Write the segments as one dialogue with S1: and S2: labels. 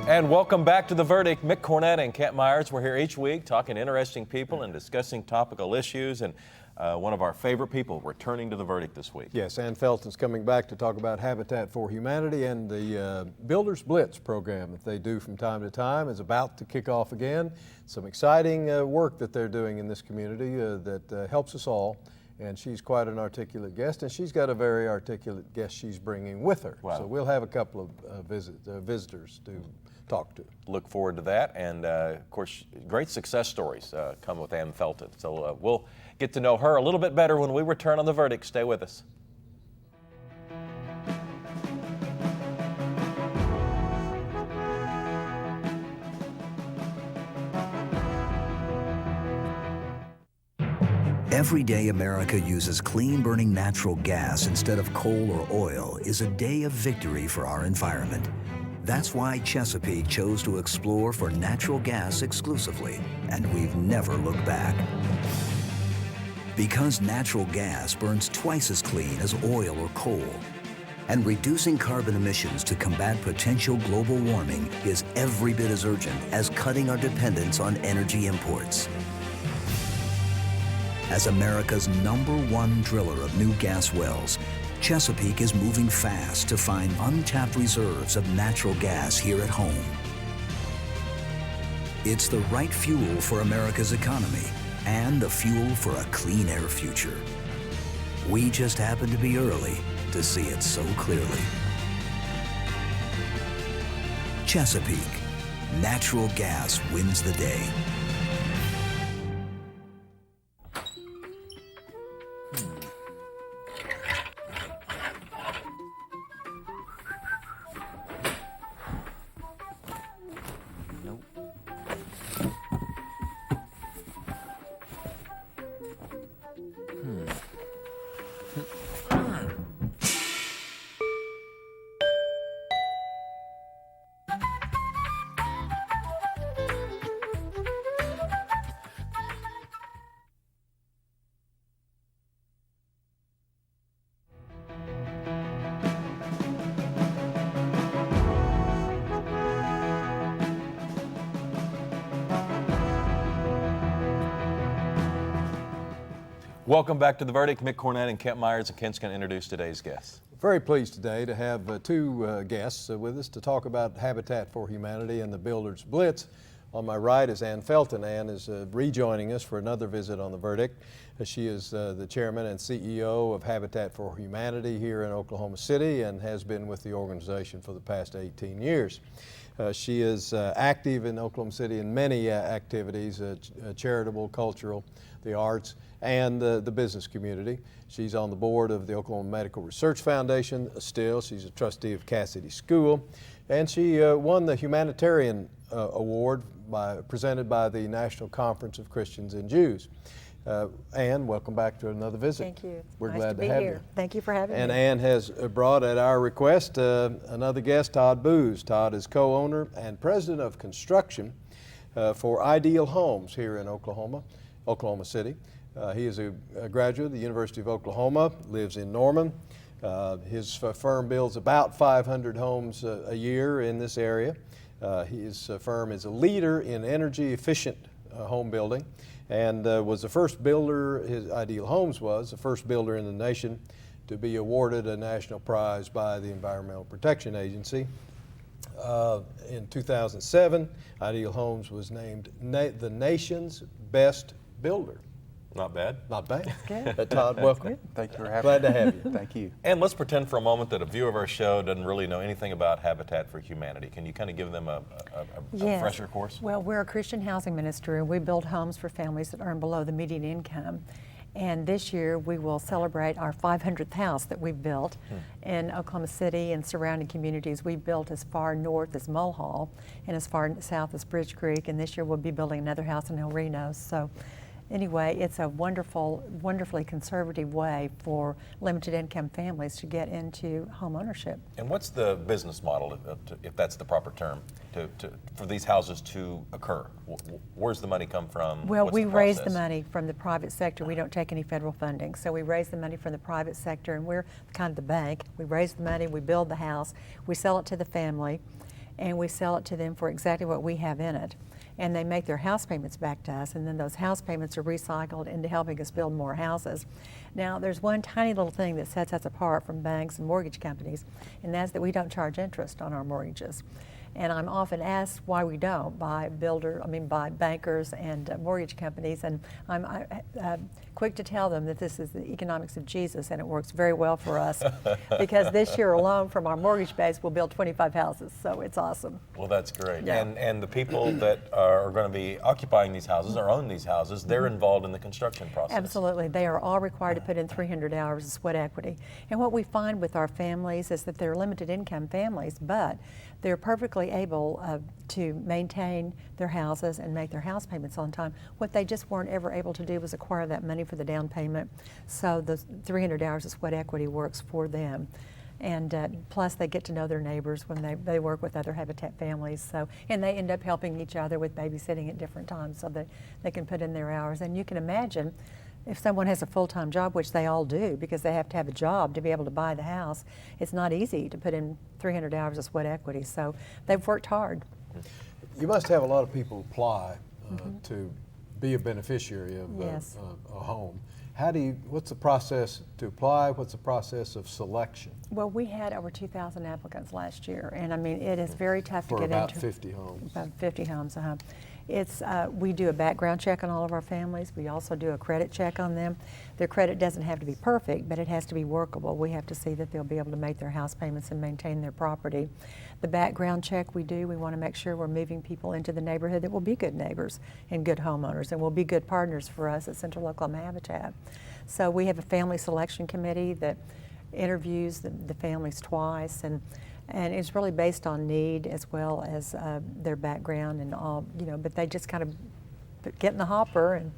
S1: And welcome back to The Verdict. Mick Cornett and Kent Myers. We're here each week talking to interesting people and discussing topical issues. And one of our favorite people returning to The Verdict this week.
S2: Yes, Ann Felton's coming back to talk about Habitat for Humanity, and the Builders Blitz program that they do from time to time is about to kick off again. Some exciting work that they're doing in this community that helps us all. And she's quite an articulate guest, and she's got a very articulate guest she's bringing with her.
S1: Wow.
S2: So we'll have a couple of visitors to talk to.
S1: Look forward to that. And of course, great success stories come with Ann Felton. So we'll get to know her a little bit better when we return on The Verdict. Stay with us.
S3: Every day America uses clean-burning natural gas instead of coal or oil is a day of victory for our environment. That's why Chesapeake chose to explore for natural gas exclusively, and we've never looked back. Because natural gas burns twice as clean as oil or coal, and reducing carbon emissions to combat potential global warming is every bit as urgent as cutting our dependence on energy imports. As America's #1 driller of new gas wells, Chesapeake is moving fast to find untapped reserves of natural gas here at home. It's the right fuel for America's economy and the fuel for a clean air future. We just happen to be early to see it so clearly. Chesapeake, natural gas wins the day.
S1: Welcome back to The Verdict. Mick Cornett and Kent Myers, and Kent's going to introduce today's guests.
S2: Very pleased today to have two guests with us to talk about Habitat for Humanity and the Builders Blitz. On my right is Ann Felton. Ann is rejoining us for another visit on The Verdict. She is the chairman and CEO of Habitat for Humanity here in Oklahoma City and has been with the organization for the past 18 years. She is active in Oklahoma City in many activities, charitable, cultural, the arts, and the business community. She's on the board of the Oklahoma Medical Research Foundation still. She's a trustee of Cassidy School. And she won the Humanitarian Award presented by the National Conference of Christians and Jews. Ann, welcome back to another visit.
S4: Thank you.
S2: We're
S4: nice
S2: glad
S4: to be
S2: have
S4: here.
S2: you.
S4: Thank you for having
S2: And
S4: me.
S2: Ann has brought, at our request, another guest, Todd Booz. Todd is co-owner and president of construction for Ideal Homes here in Oklahoma City. He is a graduate of the University of Oklahoma, lives in Norman. His firm builds about 500 homes a year in this area. His firm is a leader in energy efficient home building and was the first builder, his Ideal Homes was the first builder in the nation to be awarded a national prize by the Environmental Protection Agency. In 2007, Ideal Homes was named the nation's best builder.
S1: Not bad.
S2: Not bad.
S4: Good.
S2: Todd, welcome.
S5: Thank you for having
S2: Glad
S5: me.
S2: to have you.
S5: Thank you.
S1: And let's pretend for a moment that a viewer of our show doesn't really know anything about Habitat for Humanity. Can you kind of give them a
S4: Yes.
S1: refresher course?
S4: Well, we're a Christian housing ministry, and we build homes for families that earn below the median income. And this year we will celebrate our 500th house that we've built in Oklahoma City and surrounding communities. We built as far north as Mulhall and as far south as Bridge Creek, and this year we'll be building another house in El Reno. So anyway, it's a wonderfully conservative way for limited income families to get into home ownership.
S1: And what's the business model, if that's the proper term, for these houses to occur? Where's the money come from?
S4: Well,
S1: What's
S4: we
S1: the
S4: raise the
S1: process?
S4: money from the private sector. We don't take any federal funding. So we raise the money from the private sector, and we're kind of the bank. We raise the money, we build the house, we sell it to the family, and we sell it to them for exactly what we have in it. And they make their house payments back to us, and then those house payments are recycled into helping us build more houses. Now, there's one tiny little thing that sets us apart from banks and mortgage companies, and that's that we don't charge interest on our mortgages. And I'm often asked why we don't by by bankers and mortgage companies, and I'm quick to tell them that this is the economics of Jesus, and it works very well for us because this year alone from our mortgage base we'll build 25 houses, so it's awesome.
S1: Well, that's great.
S4: Yeah.
S1: And the people that are going to be occupying these houses or own these houses, they're involved in the construction process.
S4: Absolutely. They are all required to put in 300 hours of sweat equity. And what we find with our families is that they're limited income families, but they're perfectly able to maintain their houses and make their house payments on time. What they just weren't ever able to do was acquire that money for the down payment. So the 300 hours of sweat equity works for them. And plus they get to know their neighbors when they work with other Habitat families. So, and they end up helping each other with babysitting at different times so that they can put in their hours. And you can imagine if someone has a full-time job, which they all do because they have to have a job to be able to buy the house, it's not easy to put in 300 hours of sweat equity. So they've worked hard.
S2: You must have a lot of people apply to be a beneficiary of
S4: Yes.
S2: a home. What's the process to apply? What's the process of selection?
S4: Well, we had over 2,000 applicants last year, and I mean, it is very tough to
S2: For
S4: get
S2: about
S4: into.
S2: 50 homes.
S4: About 50 homes, we do a background check on all of our families. We also do a credit check on them. Their credit doesn't have to be perfect, but it has to be workable. We have to see that they'll be able to make their house payments and maintain their property. The background check we want to make sure we're moving people into the neighborhood that will be good neighbors and good homeowners and will be good partners for us at Central Oklahoma Habitat. So we have a family selection committee that interviews the families twice, and it's really based on need as well as their background and all, but they just kind of get in the hopper and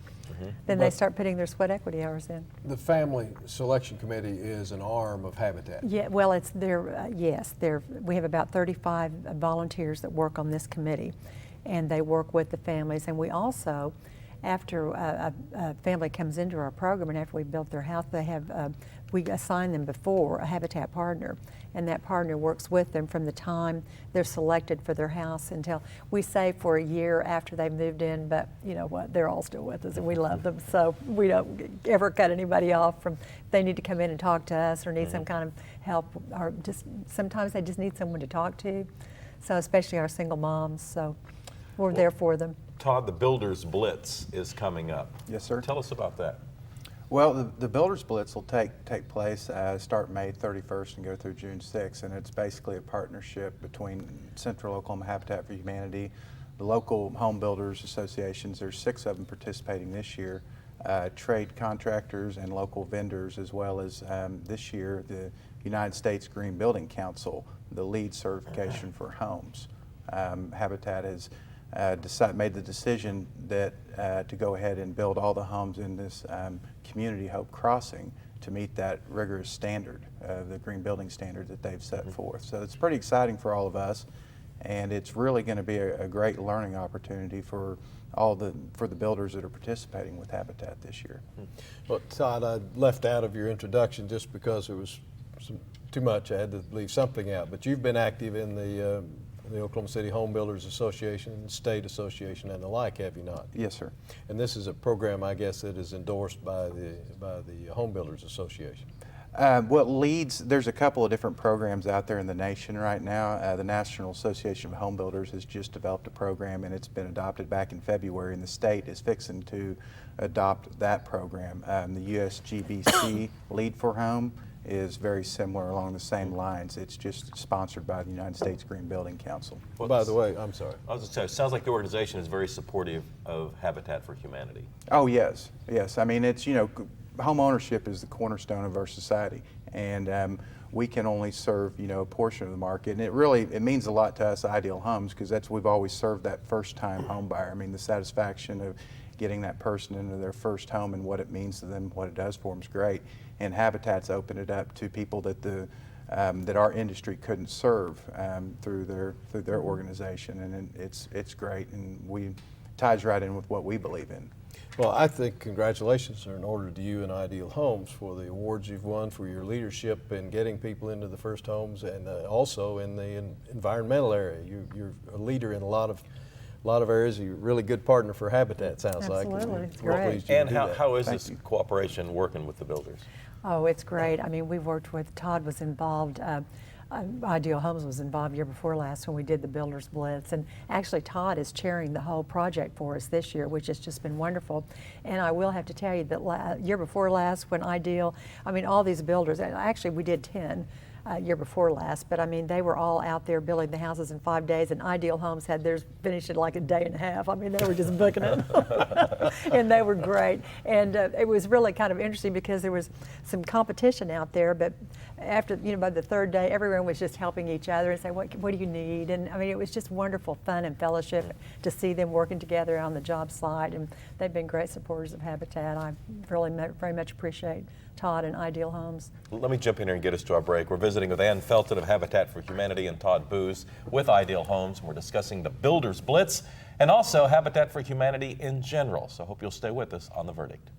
S4: then they start putting their sweat equity hours in.
S2: The family selection committee is an arm of Habitat.
S4: Yeah, well, it's we have about 35 volunteers that work on this committee, and they work with the families. And we also, after a family comes into our program and after we built their house, we assign them before a Habitat partner, and that partner works with them from the time they're selected for their house until we say for a year after they've moved in, but you know what, they're all still with us and we love them, so we don't ever cut anybody off from if they need to come in and talk to us or need some kind of help, or just sometimes they just need someone to talk to, so especially our single moms, so we're there for them.
S1: Todd, the Builders Blitz is coming up.
S5: Yes, sir.
S1: Tell us about that.
S5: Well, the Builders Blitz will take place, start May 31st and go through June 6th, and it's basically a partnership between Central Oklahoma Habitat for Humanity, the local home builders associations. There's 6 of them participating this year, trade contractors and local vendors, as well as this year the United States Green Building Council, the LEED certification for homes. Habitat has made the decision that to go ahead and build all the homes in this Community Hope Crossing to meet that rigorous standard, the green building standard that they've set forth. So it's pretty exciting for all of us, and it's really going to be a great learning opportunity for the builders that are participating with Habitat this year.
S2: Well, Todd, I left out of your introduction just because it was too much. I had to leave something out, but you've been active in the Oklahoma City Home Builders Association, State Association, and the like, have you not?
S5: Yes, sir.
S2: And this is a program, I guess, that is endorsed by the Home Builders Association.
S5: Well, LEEDs, there's a couple of different programs out there in the nation right now. The National Association of Home Builders has just developed a program, and it's been adopted back in February, and the state is fixing to adopt that program. The USGBC LEED for Home is very similar along the same lines. It's just sponsored by the United States Green Building Council.
S1: Well,
S2: by the way, I'm sorry.
S1: I was just saying, it sounds like the organization is very supportive of Habitat for Humanity.
S5: Oh, yes, yes. I mean, it's, home ownership is the cornerstone of our society, and we can only serve, a portion of the market, and it means a lot to us, Ideal Homes, because we've always served that first-time home buyer. I mean, the satisfaction of getting that person into their first home and what it means to them, what it does for them is great. And Habitat's opened it up to people that that our industry couldn't serve through their organization, and it's great, and ties right in with what we believe in.
S2: Well, I think congratulations are in order to you and Ideal Homes for the awards you've won for your leadership in getting people into the first homes, and also in the environmental area. You're a leader in a lot of areas. You're a really good partner for Habitat, sounds like.
S4: Absolutely, it's
S2: We're
S4: great.
S2: pleased you
S1: And
S2: can do that.
S1: how is this cooperation working with the builders?
S4: Oh, it's great. I mean, we've worked with, Todd was involved, Ideal Homes was involved year before last when we did the Builders Blitz. And actually Todd is chairing the whole project for us this year, which has just been wonderful. And I will have to tell you that year before last when Ideal, I mean, all these builders, and actually we did 10 year before last, but I mean, they were all out there building the houses in 5 days, and Ideal Homes had theirs finished in like a day and a half. I mean, they were just booking it. And they were great. And it was really kind of interesting because there was some competition out there, but after, by the third day, everyone was just helping each other and saying, what do you need? And I mean, it was just wonderful fun and fellowship to see them working together on the job site, and they've been great supporters of Habitat. I really very much appreciate Todd and Ideal Homes.
S1: Let me jump in here and get us to our break. We're visiting with Ann Felton of Habitat for Humanity and Todd Booz with Ideal Homes. We're discussing the Builders Blitz and also Habitat for Humanity in general. So I hope you'll stay with us on The Verdict.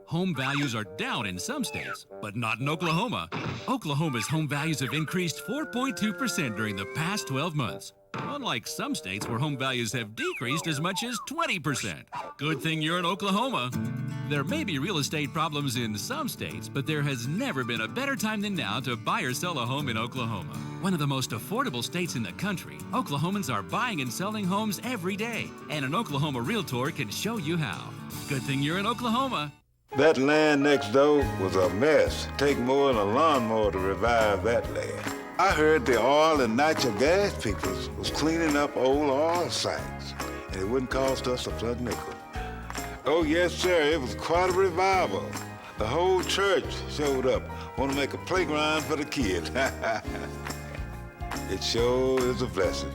S6: Home values are down in some states, but not in Oklahoma. Oklahoma's home values have increased 4.2% during the past 12 months. Unlike some states where home values have decreased as much as 20%. Good thing you're in Oklahoma. There may be real estate problems in some states, but there has never been a better time than now to buy or sell a home in Oklahoma. One of the most affordable states in the country, Oklahomans are buying and selling homes every day, and an Oklahoma realtor can show you how. Good thing you're in Oklahoma.
S7: That land next door was a mess. Take more than a lawnmower to revive that land. I heard the oil and natural gas people was cleaning up old oil sites, and it wouldn't cost us a plug nickel. Oh yes, sir, it was quite a revival. The whole church showed up, want to make a playground for the kids. It sure is a blessing.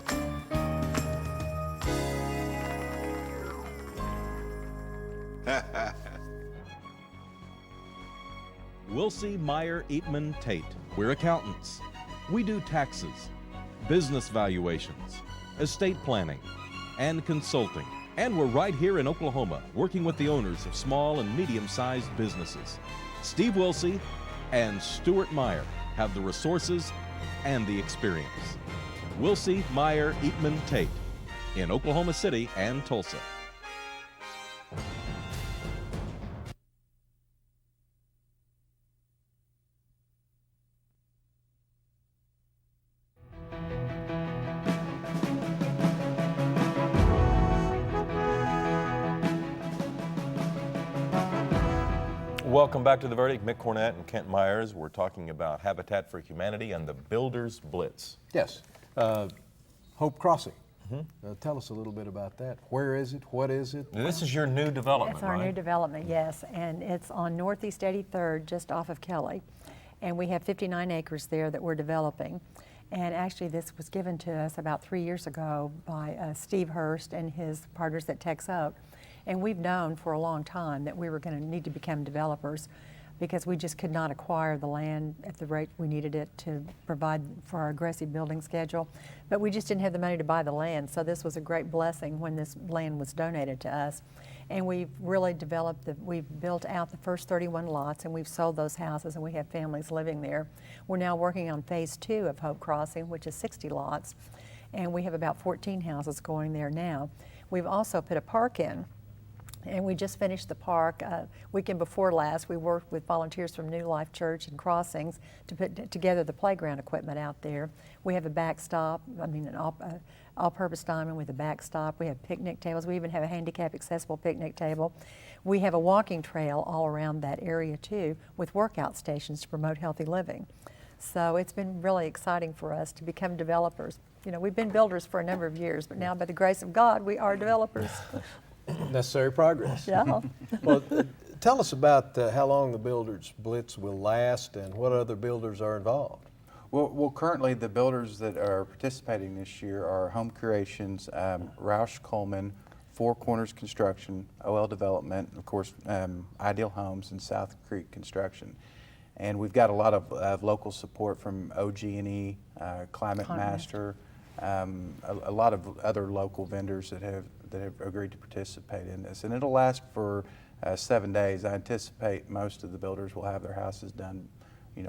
S8: Wilsey, Meyer, Eatman, Tate. We're accountants. We do taxes, business valuations, estate planning, and consulting. And we're right here in Oklahoma, working with the owners of small and medium-sized businesses. Steve Wilsey and Stuart Meyer have the resources and the experience. Wilsey, Meyer, Eatman, Tate in Oklahoma City and Tulsa.
S1: Welcome back to The Verdict. Mick Cornett and Kent Myers. We're talking about Habitat for Humanity and the Builders Blitz.
S2: Yes. Hope Crossing. Tell us a little bit about that. Where is it? What is it?
S1: This is your new development,
S4: It's our
S1: right?
S4: new development, yes, and it's on Northeast 83rd, just off of Kelly. And we have 59 acres there that we're developing. And actually this was given to us about 3 years ago by Steve Hurst and his partners at Tex Oak. And we've known for a long time that we were going to need to become developers because we just could not acquire the land at the rate we needed it to provide for our aggressive building schedule. But we just didn't have the money to buy the land, so this was a great blessing when this land was donated to us. And we've really developed, we've built out the first 31 lots, and we've sold those houses, and we have families living there. We're now working on phase 2 of Hope Crossing, which is 60 lots, and we have about 14 houses going there now. We've also put a park in. And we just finished the park weekend before last. We worked with volunteers from New Life Church and Crossings to put together the playground equipment out there. We have a backstop, an all-purpose diamond with a backstop. We have picnic tables. We even have a handicap accessible picnic table. We have a walking trail all around that area too, with workout stations to promote healthy living. So it's been really exciting for us to become developers. You know, we've been builders for a number of years, but now by the grace of God, we are developers.
S2: Necessary progress.
S4: Yeah.
S2: Well, tell us about how long the Builders Blitz will last and what other builders are involved.
S5: Well, currently the builders that are participating this year are Home Creations, Roush Coleman, Four Corners Construction, OL Development, of course, Ideal Homes, and South Creek Construction. And we've got a lot of local support from OG&E, Climate Master, a lot of other local vendors that have agreed to participate in this. And it'll last for 7 days. I anticipate most of the builders will have their houses done,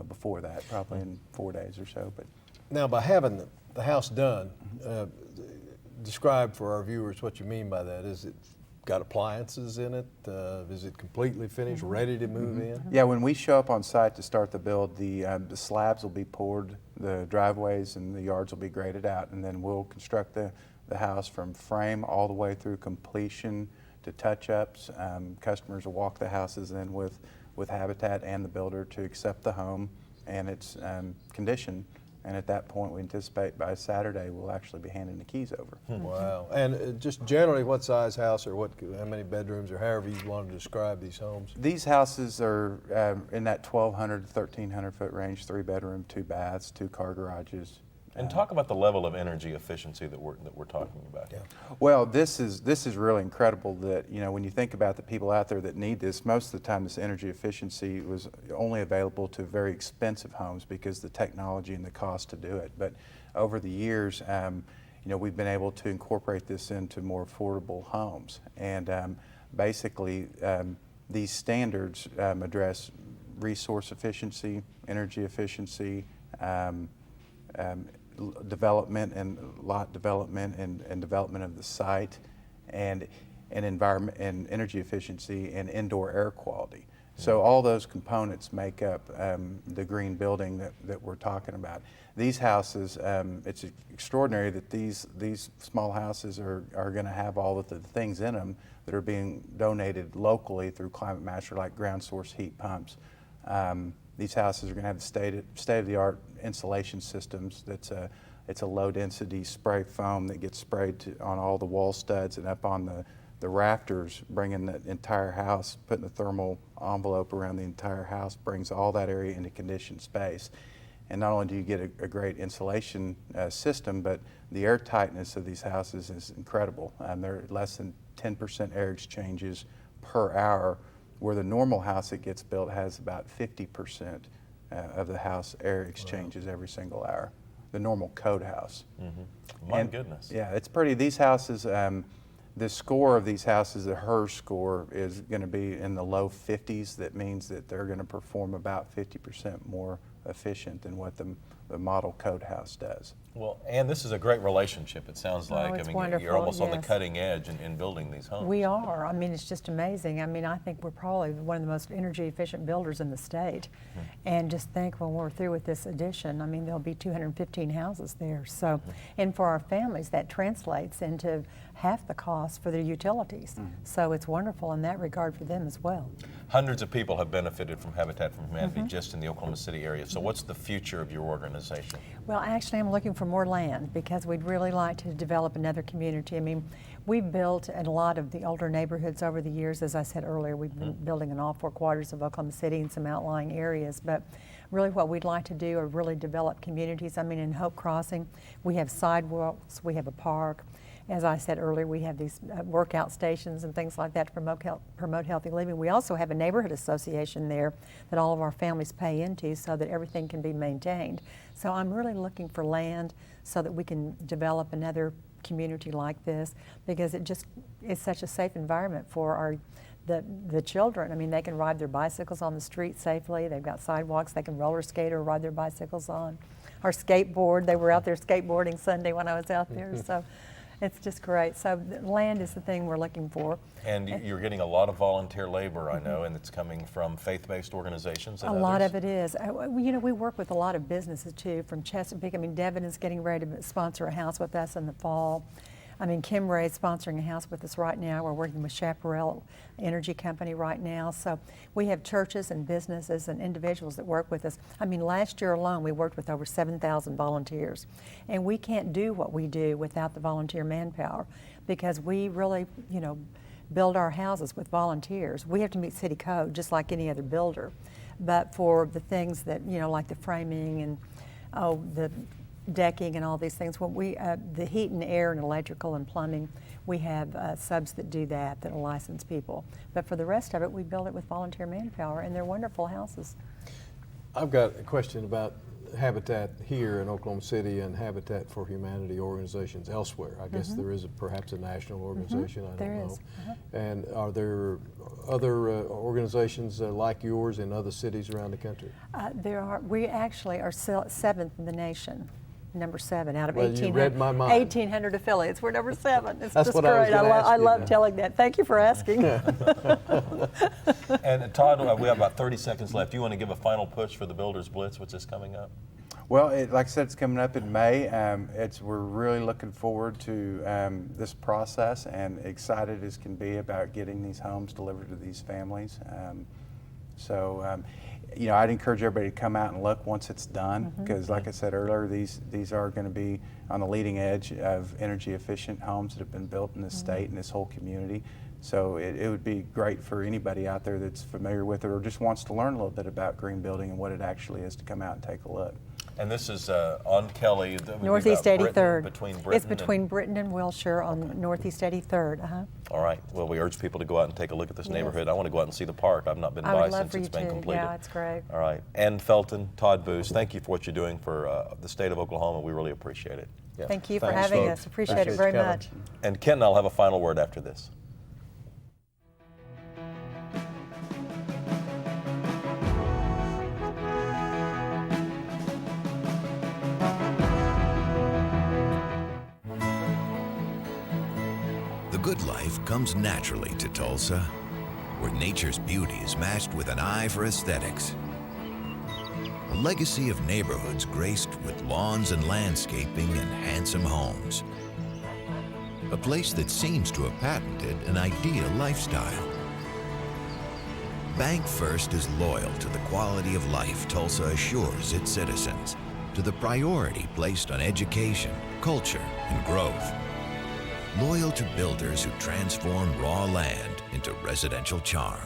S5: before that, probably in 4 days or so. But
S2: now, by having the house done, describe for our viewers what you mean by that. Is it got appliances in it? Is it completely finished, ready to move in?
S5: Yeah, when we show up on site to start the build, the slabs will be poured, the driveways and the yards will be graded out, and then we'll construct the house from frame all the way through completion to touch-ups. Customers will walk the houses in with Habitat and the builder to accept the home and its condition. And at that point, we anticipate by Saturday we'll actually be handing the keys over.
S2: Wow. And just generally, what size house or how many bedrooms or however you want to describe these homes?
S5: These houses are in that 1,200 to 1,300 foot range, 3-bedroom, 2 baths, 2-car garages.
S1: And talk about the level of energy efficiency that we're talking about.
S2: Yeah.
S5: Well, this is really incredible that, when you think about the people out there that need this, most of the time this energy efficiency was only available to very expensive homes because the technology and the cost to do it. But over the years, we've been able to incorporate this into more affordable homes. And basically, these standards address resource efficiency, energy efficiency, development and lot development and development of the site, and environment and energy efficiency and indoor air quality. So all those components make up the green building that we're talking about. These houses, it's extraordinary that these small houses are going to have all of the things in them that are being donated locally through Climate Master, like ground source heat pumps. These houses are going to have the state-of-the-art insulation systems. It's a low-density spray foam that gets sprayed on all the wall studs and up on the rafters, bringing the entire house, putting the thermal envelope around the entire house, brings all that area into conditioned space. And not only do you get a great insulation system, but the air tightness of these houses is incredible. They're less than 10% air exchanges per hour, where the normal house that gets built has about 50% of the house air exchanges every single hour. The normal code house.
S1: My goodness.
S5: Yeah, it's pretty. These houses, the score of these houses, the HERS score, is going to be in the low 50s. That means that they're going to perform about 50% more efficient than what the model code house does.
S1: Well, Ann, this is a great relationship, it sounds like.
S4: It's
S1: you're
S4: wonderful,
S1: almost on the
S4: yes.
S1: cutting edge in building these homes.
S4: We are. I mean, it's just amazing. I mean, I think we're probably one of the most energy efficient builders in the state. And just think when we're through with this addition, I mean, there'll be 215 houses there. So, and for our families, that translates into half the cost for their utilities. So it's wonderful in that regard for them as well.
S1: Hundreds of people have benefited from Habitat for Humanity just in the Oklahoma City area. So what's the future of your organization?
S4: Well, actually, I'm looking for more land because we'd really like to develop another community. I mean, we've built in a lot of the older neighborhoods over the years. As I said earlier, we've been building in all 4 quarters of Oklahoma City and some outlying areas. But really what we'd like to do are really develop communities. I mean, in Hope Crossing, we have sidewalks, we have a park. As I said earlier, we have these workout stations and things like that to promote healthy living. We also have a neighborhood association there that all of our families pay into so that everything can be maintained. So I'm really looking for land so that we can develop another community like this, because it's such a safe environment for the children. I mean, they can ride their bicycles on the street safely. They've got sidewalks they can roller skate or ride their bicycles on. Or skateboard. They were out there skateboarding Sunday when I was out there. So it's just great. So land is the thing we're looking for.
S1: And you're getting a lot of volunteer labor, I know, and it's coming from faith-based organizations and
S4: A
S1: others.
S4: lot of it is. You know, we work with a lot of businesses too, from Chesapeake. I mean, Devin is getting ready to sponsor a house with us in the fall. I mean, Kim Ray is sponsoring a house with us right now. We're working with Chaparral Energy Company right now. So we have churches and businesses and individuals that work with us. I mean, last year alone, we worked with over 7,000 volunteers. And we can't do what we do without the volunteer manpower, because we really, you know, build our houses with volunteers. We have to meet city code just like any other builder. But for the things that, you know, like the framing and, the decking and all these things, when we, the heat and air and electrical and plumbing, we have subs that do that are licensed people. But for the rest of it, we build it with volunteer manpower, and they're wonderful houses.
S2: I've got a question about Habitat here in Oklahoma City and Habitat for Humanity organizations elsewhere. I guess there is perhaps a national organization, I don't
S4: There
S2: know.
S4: is.
S2: And are there other organizations like yours in other cities around the country?
S4: There are. We actually are seventh in the nation. Number 7 out of
S2: Well, you
S4: 1,800,
S2: read my mind.
S4: 1,800 affiliates. We're number 7. It's
S2: That's
S4: just
S2: what I was
S4: great.
S2: gonna ask
S4: I
S2: you
S4: love
S2: now.
S4: telling that. Thank you for asking.
S1: And Todd, we have about 30 seconds left. Do you want to give a final push for the Builders Blitz, which is coming up?
S5: Well, like I said, it's coming up in May. We're really looking forward to this process and excited as can be about getting these homes delivered to these families. You know, I'd encourage everybody to come out and look once it's done, because like I said earlier, these are going to be on the leading edge of energy efficient homes that have been built in this state and this whole community. So it would be great for anybody out there that's familiar with it or just wants to learn a little bit about green building and what it actually is to come out and take a look.
S1: And this is on Kelly. That would be
S4: Northeast
S1: about
S4: 83rd.
S1: Between Britain
S4: It's between Britain and Wilshire on Northeast 83rd.
S1: All right. Well, we urge people to go out and take a look at this
S4: Yes.
S1: neighborhood. I want to go out and see the park. I've not been
S4: I
S1: by
S4: would love
S1: since
S4: for you
S1: it's been
S4: to.
S1: completed.
S4: Yeah, it's great.
S1: All right. Ann Felton, Todd Booz, thank you for what you're doing for the state of Oklahoma. We really appreciate it. Yeah.
S4: Thank you for
S2: Thanks,
S4: having
S2: folks.
S4: us. Appreciate it
S2: Appreciate
S4: very
S2: you coming.
S4: much.
S1: And Kent and I'll have a final word after this.
S9: The good life comes naturally to Tulsa, where nature's beauty is matched with an eye for aesthetics. A legacy of neighborhoods graced with lawns and landscaping and handsome homes. A place that seems to have patented an ideal lifestyle. Bank First is loyal to the quality of life Tulsa assures its citizens, to the priority placed on education, culture, and growth. Loyal to builders who transform raw land into residential charm.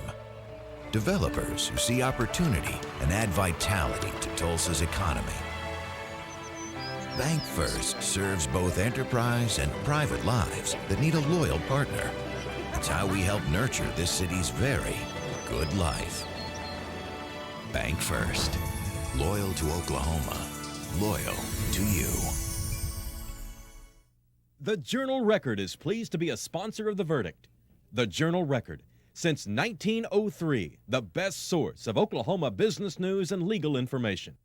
S9: Developers who see opportunity and add vitality to Tulsa's economy. Bank First serves both enterprise and private lives that need a loyal partner. It's how we help nurture this city's very good life. Bank First. Loyal to Oklahoma. Loyal to you.
S8: The Journal-Record is pleased to be a sponsor of The Verdict. The Journal-Record, since 1903, the best source of Oklahoma business news and legal information.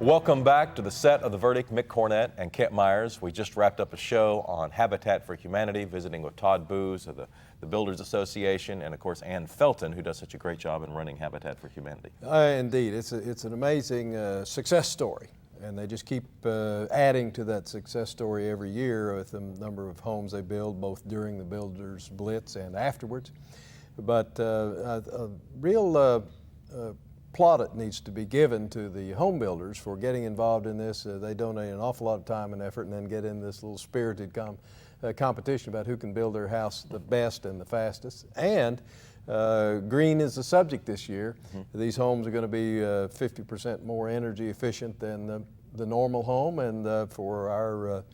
S1: Welcome back to the set of The Verdict. Mick Cornett and Kent Myers. We just wrapped up a show on Habitat for Humanity, visiting with Todd Booz of the Builders Association, and of course Ann Felton, who does such a great job in running Habitat for Humanity.
S2: Indeed, it's an amazing success story, and they just keep adding to that success story every year with the number of homes they build, both during the Builders Blitz and afterwards. But a real plaudit needs to be given to the home builders for getting involved in this. They donate an awful lot of time and effort and then get in this little spirited competition about who can build their house the best and the fastest. And green is the subject this year. These homes are going to be 50% more energy efficient than the normal home, and for our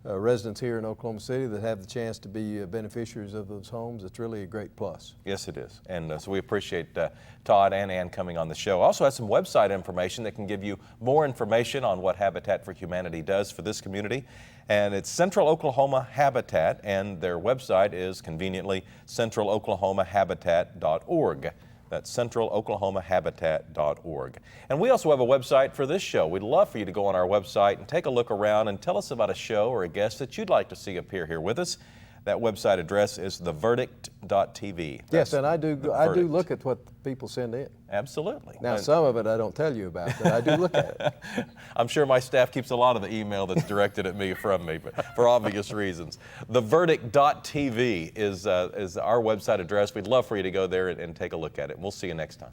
S2: residents here in Oklahoma City that have the chance to be beneficiaries of those homes, it's really a great plus.
S1: Yes, it is. And so we appreciate Todd and Ann coming on the show. Also has some website information that can give you more information on what Habitat for Humanity does for this community. And it's Central Oklahoma Habitat, and their website is conveniently centraloklahomahabitat.org. That's centraloklahomahabitat.org. And we also have a website for this show. We'd love for you to go on our website and take a look around and tell us about a show or a guest that you'd like to see appear here with us. That website address is theverdict.tv.
S2: Yes, and I do look at what people send in.
S1: Absolutely.
S2: Now,
S1: And
S2: some of it I don't tell you about, but I do look at it.
S1: I'm sure my staff keeps a lot of the email that's directed at me from me, but for obvious reasons. Theverdict.tv is our website address. We'd love for you to go there and take a look at it. We'll see you next time.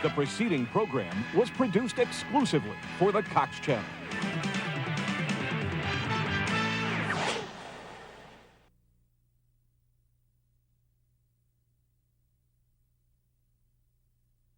S10: The preceding program was produced exclusively for the Cox Channel.